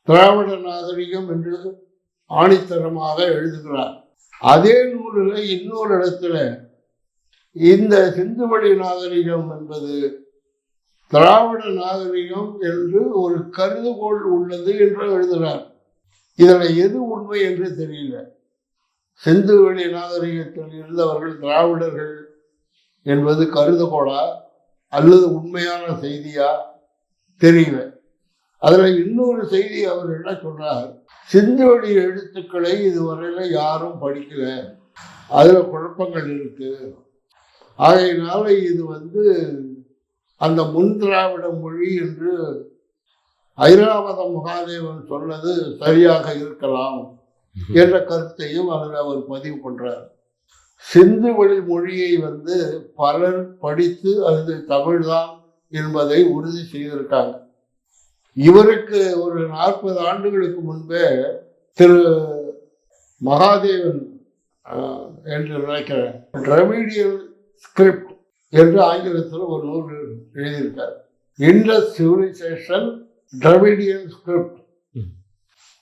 திராவிட நாகரிகம் என்று ஆணித்தரமாக எழுதுகிறார். அதே நூலில் இன்னொரு இடத்துல இந்த சிந்துவெளி நாகரிகம் என்பது திராவிட நாகரிகம் என்று ஒரு கருதுகோள் உள்ளது என்று எழுதுகிறார். இதில் எது உண்மை என்று தெரியல. சிந்துவெளி நாகரிகத்தில் இருந்தவர்கள் திராவிடர்கள் என்பது கருதுகோளா அல்லது உண்மையான செய்தியா தெரியல. அதுல இன்னொரு செய்தி அவர் என்ன சொல்றார், சிந்துவெளி எழுத்துக்களை இதுவரையில யாரும் படிக்கல, அதுல குழப்பங்கள் இருக்கு, ஆகையினால இது அந்த முன் திராவிட மொழி என்று ஐராவத மகாதேவன் சொன்னது சரியாக இருக்கலாம் என்ற கருத்தையும் அதில் அவர் பதிவு பண்றார். சிந்துவெளி மொழியை பலர் படித்து அது தமிழ்தான் என்பதை உறுதி செய்திருக்காங்க. இவருக்கு ஒரு 40 ஆண்டுகளுக்கு முன்பே திரு மகாதேவன் என்று நினைக்கிறேன், டிராவிடியன் ஸ்கிரிப்ட் என்று ஆங்கிலத்தில் ஒரு நூல் எழுதியிருக்கார். Indus civilisation Dravidian script.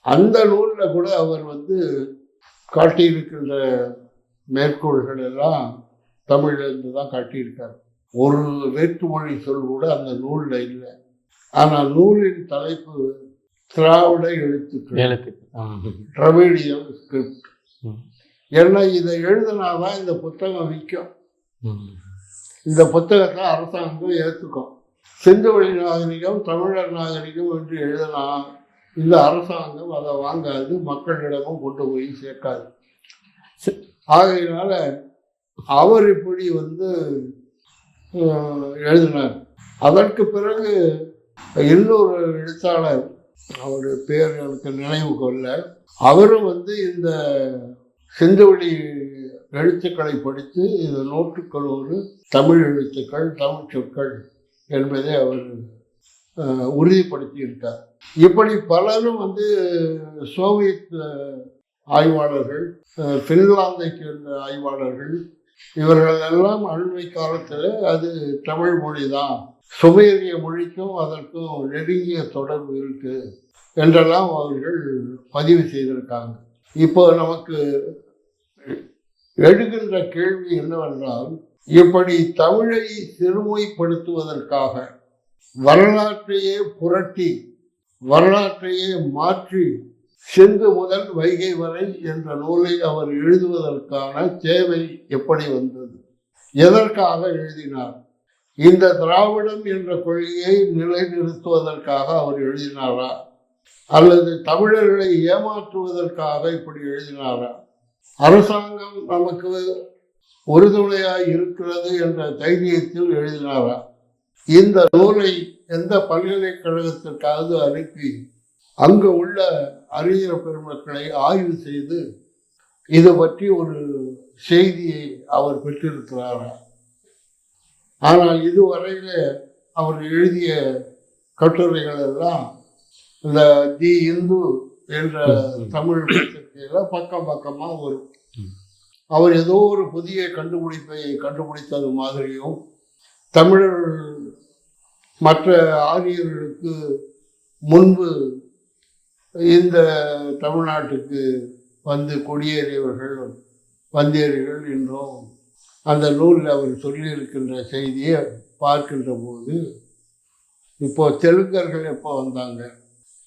அந்த நூலில் கூட அவர் காட்டியிருக்கின்ற மேற்கோள்கள் எல்லாம் தமிழிலிருந்து தான் காட்டியிருக்கார். ஒரு வேற்றுமொழி சொல் கூட அந்த நூலில் இல்லை. ஆனால் நூலின் தலைப்பு திராவிட எழுத்துக்கள், டிராவிடியன் ஸ்கிரிப்ட். ஏன்னா இதை எழுதினாதான் இந்த புத்தகம் விற்கும், இந்த புத்தகத்தை அரசாங்கம் ஏற்றுக்கும். சிந்துவெளி நாகரிகம் தமிழர் நாகரிகம் என்று எழுதினா இந்த அரசாங்கம் அதை வாங்காது, மக்களிடமும் கொண்டு போய் சேர்க்காது. ஆகையினால அவர் இப்படி எழுதினார். அதற்கு பிறகு இன்னொரு எழுத்தாளர், அவருடைய பேர் எனக்கு நினைவு கொள்ள, அவரும் இந்த சிந்துவெளி எழுத்துக்களை படித்து இது 100 தமிழ் எழுத்துக்கள், தமிழ் சொற்கள் என்பதை அவர் உறுதிப்படுத்தி இருக்கார். இப்படி பலரும் சோவியத் ஆய்வாளர்கள், பின்லாந்தை சேர்ந்த ஆய்வாளர்கள், இவர்கள் எல்லாம் அண்மை காலத்தில் அது தமிழ் மொழி தான், சுமேரிய மொழிக்கும் அதற்கும் நெருங்கிய தொடர்பு இருக்கு என்றெல்லாம் அவர்கள் பதிவு செய்திருக்காங்க. இப்போ நமக்கு எழுகின்ற கேள்வி என்னவென்றால், இப்படி தமிழை சிறுமைப்படுத்துவதற்காக வரலாற்றையே புரட்டி, வரலாற்றையே மாற்றி சிந்து முதல் வைகை வரை என்ற நூலை அவர் எழுதுவதற்கான தேவை எப்படி வந்தது? எதற்காக எழுதினார்? இந்த திராவிடம் என்ற கொள்கையை நிலைநிறுத்துவதற்காக அவர் எழுதினாரா, அல்லது தமிழர்களை ஏமாற்றுவதற்காக இப்படி எழுதினாரா? அரசாங்கம் நமக்கு உறுதுணையாய் இருக்கிறது என்ற தைரியத்தில் எழுதினாரா? இந்த நூலை எந்த பல்கலைக்கழகத்திற்காவது அனுப்பி அங்கு உள்ள அறிஞர் பெருமக்களை ஆய்வு செய்து இது பற்றி ஒரு செய்தியை அவர் பெற்றிருக்கிறாரா? ஆனால் இதுவரையில அவர் எழுதிய கட்டுரைகள் எல்லாம் இந்த தி இந்து என்ற தமிழ் பத்திரிகையில பக்கம் பக்கமாக வரும். அவர் ஏதோ ஒரு புதிய கண்டுபிடிப்பை கண்டுபிடித்தது மாதிரியும், தமிழர் மற்ற ஆரியர்களுக்கு முன்பு இந்த தமிழ்நாட்டுக்கு குடியேறியவர்கள் வந்தேரிகள் என்றும் அந்த நூலில் அவர் சொல்லியிருக்கின்ற செய்தியை பார்க்கின்ற போது, இப்போ தெலுங்கர்கள் எப்போ வந்தாங்க,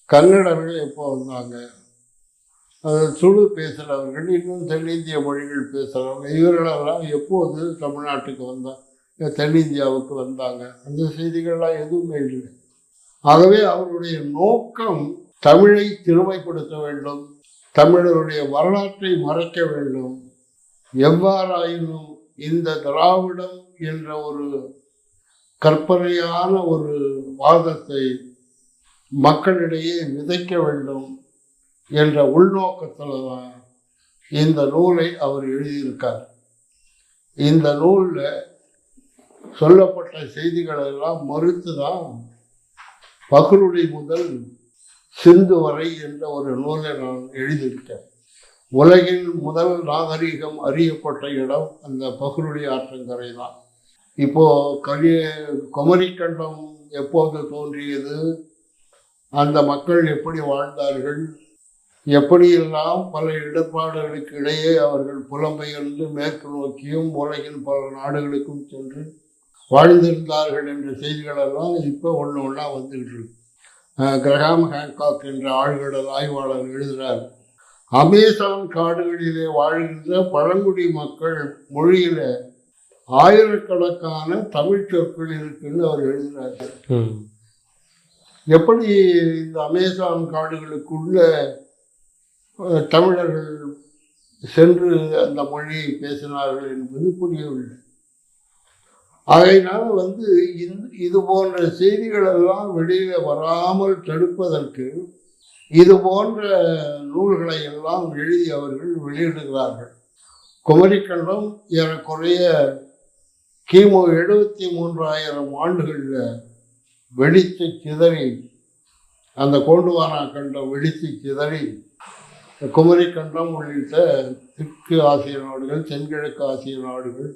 கன்னடர்கள் எப்போ வந்தாங்க, சுழு பேசுகிறவர்கள், இன்னும் தென்னிந்திய மொழிகள் பேசுகிறவங்க, இவர்களெல்லாம் எப்போது தமிழ்நாட்டுக்கு வந்தாங்க, தென்னிந்தியாவுக்கு வந்தாங்க, அந்த செய்திகள்லாம் எதுவுமே இல்லை. ஆகவே அவருடைய நோக்கம் தமிழை திறமைப்படுத்த வேண்டும், தமிழருடைய வரலாற்றை மறைக்க வேண்டும். எவ்வாறாயினும் இந்த திராவிடம் என்ற ஒரு கற்பனையான ஒரு வாதத்தை மக்களிடையே விதைக்க வேண்டும் என்ற உள்நோக்கத்தில் தான் இந்த நூலை அவர் எழுதியிருக்கார். இந்த நூலில் சொல்லப்பட்ட செய்திகளெல்லாம் மறுத்து தான் பகருளி முதல் சிந்து வரை என்ற ஒரு நூலை நான் எழுதியிருக்கேன். உலகின் முதல் நாகரிகம் அறியப்பட்ட இடம் அந்த பகுருளி ஆற்றங்கரை தான். இப்போ குமரிக்கண்டம் எப்போது தோன்றியது, அந்த மக்கள் எப்படி வாழ்ந்தார்கள், எப்படியெல்லாம் பல இடர்பாடுகளுக்கு இடையே அவர்கள் புலம்பெயர்ந்து மேற்கு நோக்கியும் உலகின் பல நாடுகளுக்கும் சென்று வாழ்ந்திருந்தார்கள் என்ற செய்திகளெல்லாம் இப்போ ஒன்று ஒன்றா வந்துகிட்டு இருக்கு. கிரஹாம் ஹேங்காக் என்ற ஆழ்கடல் ஆய்வாளர் எழுதுகிறார், அமேசான் காடுகளிலே வாழ்கின்ற பழங்குடி மக்கள் மொழியில ஆயிரக்கணக்கான தமிழ் சொற்கள் இருக்குன்னு அவர் எழுதுகிறார். எப்படி இந்த அமேசான் காடுகளுக்குள்ள தமிழர்கள் சென்று அந்த மொழியை பேசினார்கள் என்பது புரியவில்லை. ஆகையினால இது போன்ற செய்திகள் எல்லாம் வெளியில வராமல் தடுப்பதற்கு இது போன்ற நூல்களை எல்லாம் எழுதி அவர்கள் வெளியிடுகிறார்கள். குமரிக்கண்டம் ஏறக்குறைய கிமு 73,000 ஆண்டுகளில் வெடித்து சிதறி, அந்த கோண்டுவானா கண்டம் வெடித்து சிதறி குமரிக்கண்டம் உள்ளிட்ட தெற்கு ஆசிய நாடுகள், தென்கிழக்கு ஆசிய நாடுகள்,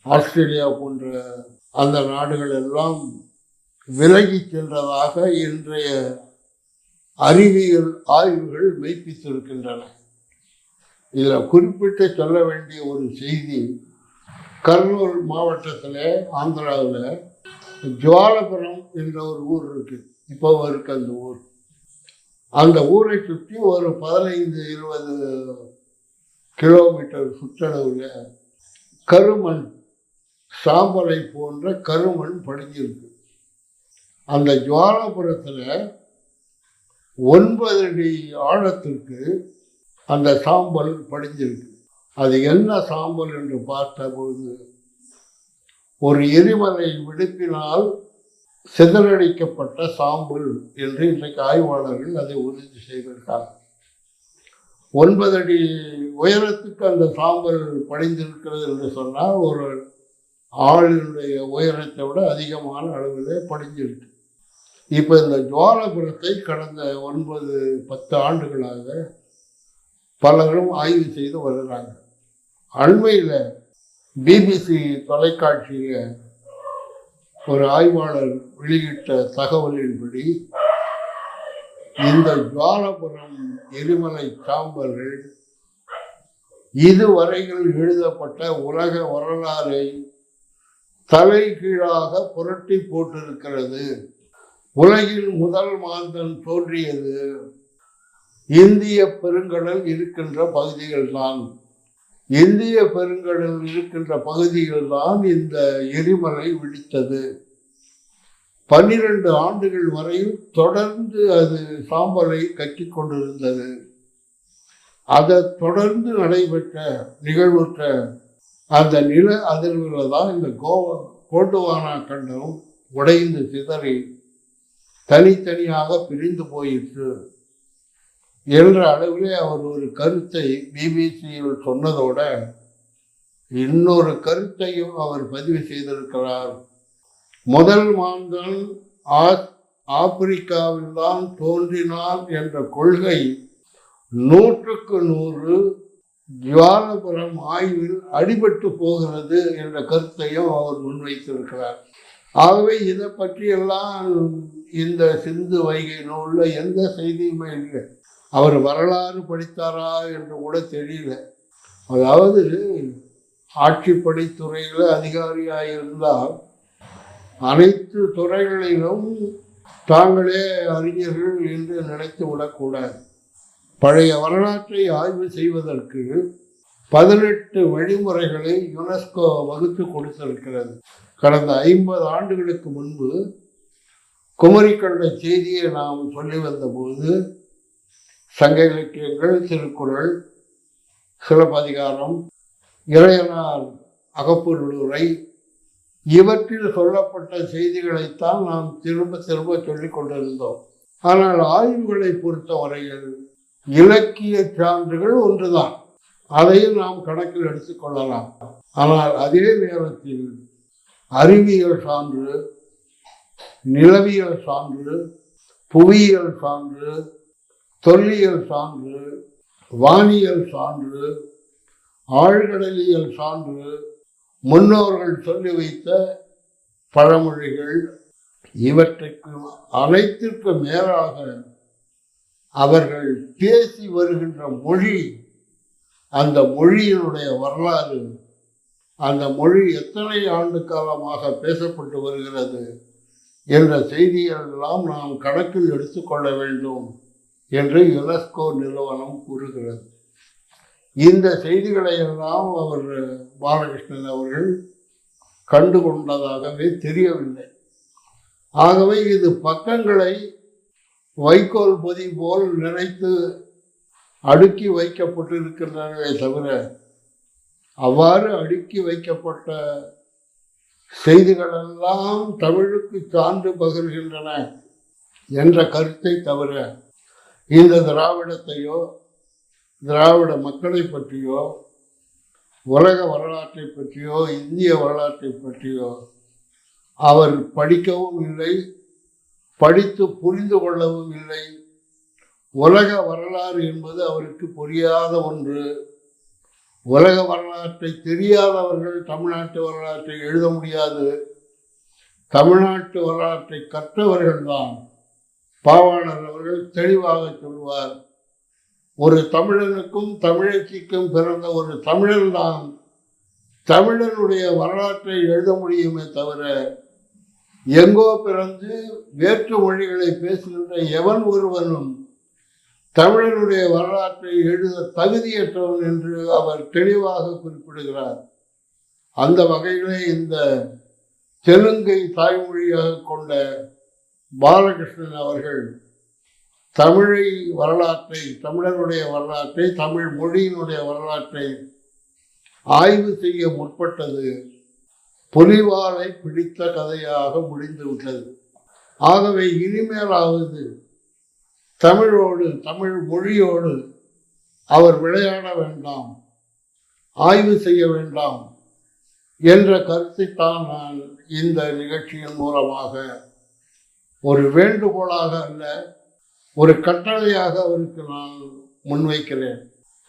ஆஸ்திரேலியா போன்ற அந்த நாடுகள் எல்லாம் விலகி சென்றதாக இன்றைய அறிவியல் ஆய்வுகள் மெய்ப்பித்திருக்கின்றன. இதில் குறிப்பிட்டு சொல்ல வேண்டிய ஒரு செய்தி, கர்னூல் மாவட்டத்தில் ஆந்திராவில் ஜுவாலபுரம் என்ற ஒரு ஊர் இருக்கு. இப்போ இருக்கு அந்த ஊர். அந்த ஊரை சுற்றி ஒரு 15-20 கிலோமீட்டர் சுற்றளவில் கருமண், சாம்பலை போன்ற கருமண் படிஞ்சிருக்கு. அந்த ஜுவாலபுரத்தில் 9 அடி ஆழத்திற்கு அந்த சாம்பல் படிஞ்சிருக்கு. அது என்ன சாம்பல் என்று பார்த்தபோது, ஒரு எரிமலை வெடிப்பினால் சிதறடிக்கப்பட்ட சாம்பல் என்று இன்றைக்கு ஆய்வாளர்கள் அதை உறுதி செய்திருக்காங்க. 9 அடி உயரத்துக்கு அந்த சாம்பல் படிந்திருக்கிறது என்று சொன்னால் ஒரு ஆளினுடைய உயரத்தை விட அதிகமான அளவிலே படிஞ்சிருக்கு. இப்போ இந்த ஜுவாலபுரத்தை கடந்த 9-10 ஆண்டுகளாக பலரும் ஆய்வு செய்து வருகிறாங்க. அண்மையில் பிபிசி தொலைக்காட்சியில் ஒரு ஆய்வாளர் வெளியிட்ட தகவலின்படி இந்த ஜுவாலபுரம் எரிமலை சாம்பல்கள் இதுவரையில் எழுதப்பட்ட உலக வரலாறை தலைகீழாக புரட்டி போட்டிருக்கிறது. உலகில் முதல் மாந்தன் தோன்றியது இந்திய பெருங்கடல் இருக்கின்ற பகுதிகள் தான். இந்திய பெருங்கடல் இருக்கின்ற பகுதிகள் தான் இந்த எரிமலை வெடித்தது. 12 ஆண்டுகள் வரையில் தொடர்ந்து அது சாம்பலை கட்டிக் கொண்டிருந்தது. அதை தொடர்ந்து நடைபெற்ற நிகழ்வுற்ற அந்த நில அதிர்வுல தான் இந்த கோண்டுவானா கண்டம் உடைந்து சிதறி தனித்தனியாக பிரிந்து போயிற்று என்ற அளவிலே அவர் ஒரு கருத்தை பிபிசியில் சொன்னதோட இன்னொரு கருத்தையும் அவர் பதிவு செய்திருக்கிறார். முதல் மாந்தன் ஆப்பிரிக்காவில் தான் தோன்றினான் என்ற கொள்கை 100க்கு 100 ஜுவாலபுரம் ஆய்வில் அடிபட்டு போகிறது என்ற கருத்தையும் அவர் முன்வைத்திருக்கிறார். ஆகவே இதை பற்றியெல்லாம் இந்த சிந்து வைகை நூலில் எந்த செய்தியுமே இல்லை. அவர் வரலாறு படித்தாரா என்று கூட தெரியல. அதாவது ஆட்சிப்பணித்துறையில் அதிகாரியாக இருந்தால் அனைத்து துறைகளிலும் தாங்களே அறிஞர்கள் என்று நினைத்து விடக்கூடாது. பழைய வரலாற்றை ஆய்வு செய்வதற்கு 18 வழிமுறைகளை யுனெஸ்கோ வகுத்து கொடுத்திருக்கிறது. கடந்த 50 ஆண்டுகளுக்கு முன்பு குமரிக்கண்ட செய்தியை நாம் சொல்லி வந்தபோது சங்க இலக்கியங்கள், திருக்குறள், சிலப்பதிகாரம், இறையனார் அகப்பொருளுரை இவற்றில் சொல்லப்பட்ட செய்திகளைத்தான் நாம் திரும்ப திரும்ப சொல்லிக் கொண்டிருந்தோம். ஆனால் ஆய்வுகளை பொறுத்தவரையில் இலக்கிய சான்றுகள் ஒன்றுதான், அதையும் நாம் கணக்கில் எடுத்துக்கொள்ளலாம். ஆனால் அதே நேரத்தில் அறிவியல் சான்று, நிலவியல் சான்று, புவியியல் சான்று, தொல்லியல் சான்று, வானியல் சான்று, ஆழ்கடலியல் சான்று, முன்னோர்கள் சொல்லி வைத்த பழமொழிகள், இவற்றுக்கு அனைத்திற்கு மேலாக அவர்கள் பேசி வருகின்ற மொழி, அந்த மொழியினுடைய வரலாறு, அந்த மொழி எத்தனை ஆண்டு காலமாக பேசப்பட்டு வருகிறது என்ற செய்திகளெல்லாம் நாம் கணக்கில் எடுத்துக்கொள்ள வேண்டும் என்று யுனெஸ்கோ நிறுவனம் கூறுகிறது. இந்த செய்திகளை எல்லாம் அவர் பாலகிருஷ்ணன் அவர்கள் கண்டுகொண்டதாகவே தெரியவில்லை. ஆகவே இது பக்கங்களை வைக்கோல் பொதி போல் நினைத்து அடுக்கி வைக்கப்பட்டிருக்கின்றனவே தவிர, அவ்வாறு அடுக்கி வைக்கப்பட்ட செய்திகளெல்லாம் தமிழுக்கு சான்று பகிர்கின்றன என்ற கருத்தை தவிர, இந்த திராவிடத்தையோ திராவிட மக்களை பற்றியோ உலக வரலாற்றை பற்றியோ இந்திய வரலாற்றை பற்றியோ அவர் படிக்கவும் இல்லை, படித்து புரிந்து கொள்ளவும் இல்லை. உலக வரலாறு என்பது அவருக்கு புரியாத ஒன்று. உலக வரலாற்றை தெரியாதவர்கள் தமிழ்நாட்டு வரலாற்றை எழுத முடியாது. தமிழ்நாட்டு வரலாற்றை கற்றவர்கள்தான். பாவாணர் அவர்கள் தெளிவாக சொல்வார், ஒரு தமிழனுக்கும் தமிழச்சிக்கும் பிறந்த ஒரு தமிழன்தான் தமிழனுடைய வரலாற்றை எழுத முடியுமே தவிர, எங்கோ பிறந்து வேற்று மொழிகளை பேசுகின்ற எவன் ஒருவனும் தமிழனுடைய வரலாற்றை எழுத தகுதியற்றவன் என்று அவர் தெளிவாக குறிப்பிடுகிறார். அந்த வகையிலே இந்த தெலுங்கை தாய்மொழியாக கொண்ட பாலகிருஷ்ணன் அவர்கள் தமிழை வரலாற்றை, தமிழனுடைய வரலாற்றை, தமிழ் மொழியினுடைய வரலாற்றை ஆய்வு செய்ய முற்பட்டது புலிவாலை பிடித்த கதையாக முடிந்துவிட்டது. ஆகவே இனிமேலாவது தமிழோடு, தமிழ் மொழியோடு அவர் விளையாட வேண்டாம், ஆய்வு செய்ய வேண்டாம் என்ற கருத்தைத்தான் நான் இந்த நிகழ்ச்சியின் மூலமாக ஒரு வேண்டுகோளாக அல்ல, ஒரு கட்டளையாக அவருக்கு நான் முன்வைக்கிறேன்.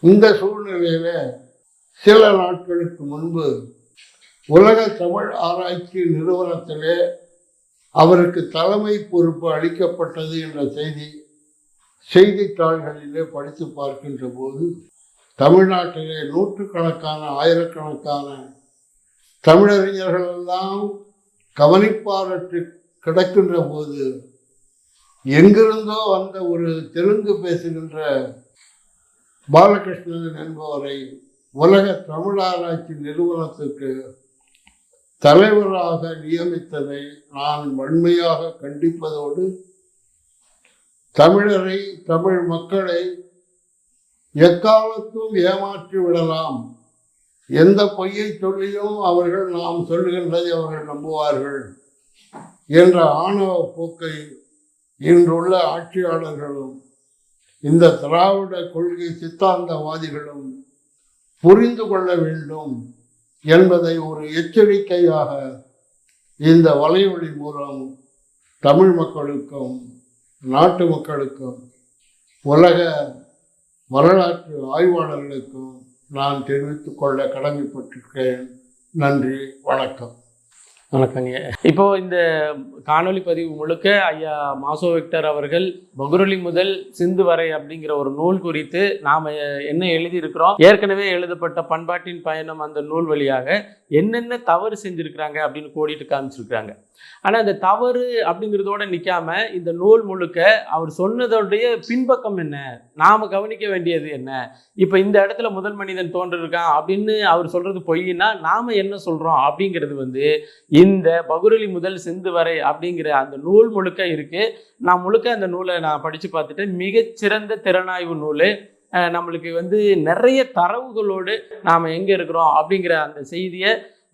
இந்த சூழ்நிலையில சில நாட்களுக்கு முன்பு உலக தமிழ் ஆராய்ச்சி நிறுவனத்திலே அவருக்கு தலைமை பொறுப்பு அளிக்கப்பட்டது என்ற செய்தித்தாள்களிலே படித்து பார்க்கின்ற போது, தமிழ்நாட்டிலே நூற்றுக்கணக்கான ஆயிரக்கணக்கான தமிழறிஞர்கள் எல்லாம் கவனிப்பாரற்று கிடக்கின்ற போது, எங்கிருந்தோ வந்த ஒரு தெலுங்கு பேசுகின்ற பாலகிருஷ்ணன் என்பவரை உலக தமிழ் ஆராய்ச்சி நிறுவனத்துக்கு தலைவராக நியமித்ததை நான் வன்மையாக கண்டிப்பதோடு, தமிழரை, தமிழ் மக்களை எக்காலத்தும் ஏமாற்றி விடலாம், எந்த பொய்யை சொல்லியும் அவர்கள் நாம் சொல்லுகின்றதை அவர்கள் நம்புவார்கள் என்ற ஆணவ போக்கை இன்றுள்ள ஆட்சியாளர்களும் இந்த திராவிட கொள்கை சித்தாந்தவாதிகளும் புரிந்து கொள்ள வேண்டும் என்பதை ஒரு எச்சரிக்கையாக இந்த வலையொலி மூலம் தமிழ் மக்களுக்கும் நாட்டு மக்களுக்கும் உலக வரலாற்று ஆய்வாளர்களுக்கும் நான் தெரிவித்துக் கொள்ள கடமைப்பட்டிருக்கிறேன். நன்றி, வணக்கம். வணக்கங்க. இப்போ இந்த காணொலி பதிவு முழுக்க ஐயா மாசோ விக்டர் அவர்கள் பகுரொலி முதல் சிந்து வரை அப்படிங்கிற ஒரு நூல் குறித்து நாம் என்ன எழுதியிருக்கிறோம், ஏற்கனவே எழுதப்பட்ட பண்பாட்டின் பயணம் அந்த நூல் வழியாக என்னென்ன தவறு செஞ்சுருக்கிறாங்க அப்படின்னு கோடிட்டு காமிச்சிருக்கிறாங்க. ஆனால் அந்த தவறு அப்படிங்கிறதோட நிற்காம இந்த நூல் முழுக்க அவர் சொன்னதோடைய பின்பக்கம் என்ன, நாம் கவனிக்க வேண்டியது என்ன, இப்போ இந்த இடத்துல முதல் மனிதன் தோன்றிருக்கான் அப்படின்னு அவர் சொல்கிறது பொய்னா நாம் என்ன சொல்கிறோம் அப்படிங்கிறது இந்த பகுரொலி முதல் சிந்து வரை அப்படிங்கிற அந்த நூல் முழுக்க இருக்குது. நான் முழுக்க அந்த நூலை நான் படித்து பார்த்துட்டு மிகச்சிறந்த திறனாய்வு நூல். நம்மளுக்கு நிறைய தரவுகளோடு நாம் எங்கே இருக்கிறோம் அப்படிங்கிற அந்த செய்தியை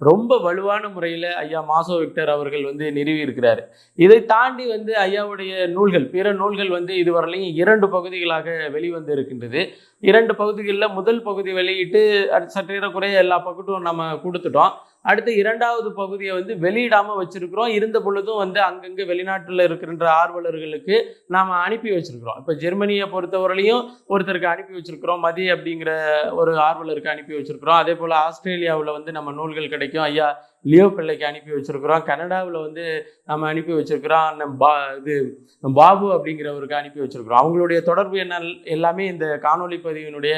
ரொம்ப வலுவான முறையில் ஐயா மாசோ விக்டர் அவர்கள் நிறுவி இருக்கிறார். இதை தாண்டி ஐயாவுடைய நூல்கள், பிற நூல்கள் இதுவரையிலையும் 2 பகுதிகளாக வெளிவந்து இருக்கின்றது. 2 பகுதிகளில் முதல் பகுதி வெளியிட்டு சற்றேற குறைய எல்லா பக்கட்டும் நம்ம கொடுத்துட்டோம். அடுத்து இரண்டாவது பகுதியை வந்து வெளியிடாமல் வச்சிருக்கிறோம். இருந்த பொழுதும் வந்து அங்கங்கே வெளிநாட்டில் இருக்கின்ற ஆர்வலர்களுக்கு நாம் அனுப்பி வச்சிருக்கிறோம். இப்போ ஜெர்மனியை பொறுத்தவரையிலையும் ஒருத்தருக்கு அனுப்பி வச்சிருக்கிறோம், மதி அப்படிங்கிற ஒரு ஆர்வலருக்கு அனுப்பி வச்சிருக்கிறோம். அதே போல் ஆஸ்திரேலியாவில் வந்து நம்ம நூல்கள் கிடைக்கும், ஐயா லியோ பிள்ளைக்கு அனுப்பி வச்சிருக்கிறோம். கனடாவில் வந்து நம்ம அனுப்பி வச்சிருக்கிறோம், இது பாபு அப்படிங்கிறவருக்கு அனுப்பி வச்சிருக்கிறோம். அவங்களுடைய தொடர்பு என்ன எல்லாமே இந்த காணொலி பதிவினுடைய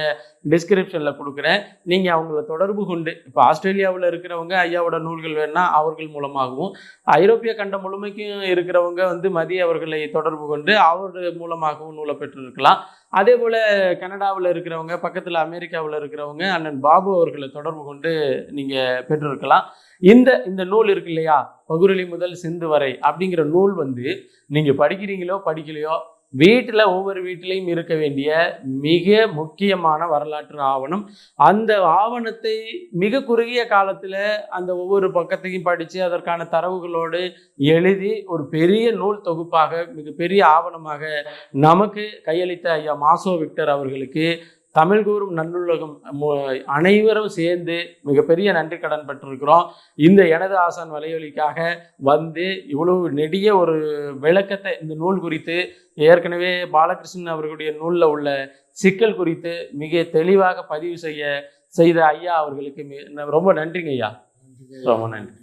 டிஸ்கிரிப்ஷனில் கொடுக்குறேன். நீங்கள் அவங்கள தொடர்பு கொண்டு, இப்போ ஆஸ்திரேலியாவில் இருக்கிறவங்க ஐயாவோட நூல்கள் வேணா அவர்கள் மூலமாகவும், ஐரோப்பிய கண்டம் முழுமைக்கும் இருக்கிறவங்க வந்து மதி அவர்களை தொடர்பு கொண்டு அவர் மூலமாகவும் நூலை பெற்றிருக்கலாம். அதே போல் கனடாவில் இருக்கிறவங்க, பக்கத்தில் அமெரிக்காவில் இருக்கிறவங்க அண்ணன் பாபு அவர்களை தொடர்பு கொண்டு நீங்கள் பெற்றிருக்கலாம். இந்த நூல் இருக்கு இல்லையா, பகுரலி முதல் சிந்து வரை அப்படிங்கிற நூல் வந்து நீங்கள் படிக்கிறீங்களோ படிக்கலையோ, வீட்டில் ஒவ்வொரு வீட்டிலையும் இருக்க வேண்டிய மிக முக்கியமான வரலாற்று ஆவணம். அந்த ஆவணத்தை மிக குறுகிய காலத்தில் அந்த ஒவ்வொரு பக்கத்தையும் படித்து அதற்கான தரவுகளோடு எழுதி ஒரு பெரிய நூல் தொகுப்பாக மிகப்பெரிய ஆவணமாக நமக்கு கையளித்த ஐயா மாசோ விக்டர் அவர்களுக்கு தமிழ் கூறும் நல்லுலகம் அனைவரும் சேர்ந்து மிகப்பெரிய நன்றி கடன் பெற்றிருக்கிறோம். இந்த எனது ஆசான் வலையொலிக்காக வந்து இவ்வளவு நெடிய ஒரு விளக்கத்தை இந்த நூல் குறித்து, ஏற்கனவே பாலகிருஷ்ணன் அவர்களுடைய நூலில் உள்ள சிக்கல் குறித்து மிக தெளிவாக பதிவு செய்த ஐயா அவர்களுக்கு ரொம்ப நன்றிங்க ஐயா, ரொம்ப நன்றி.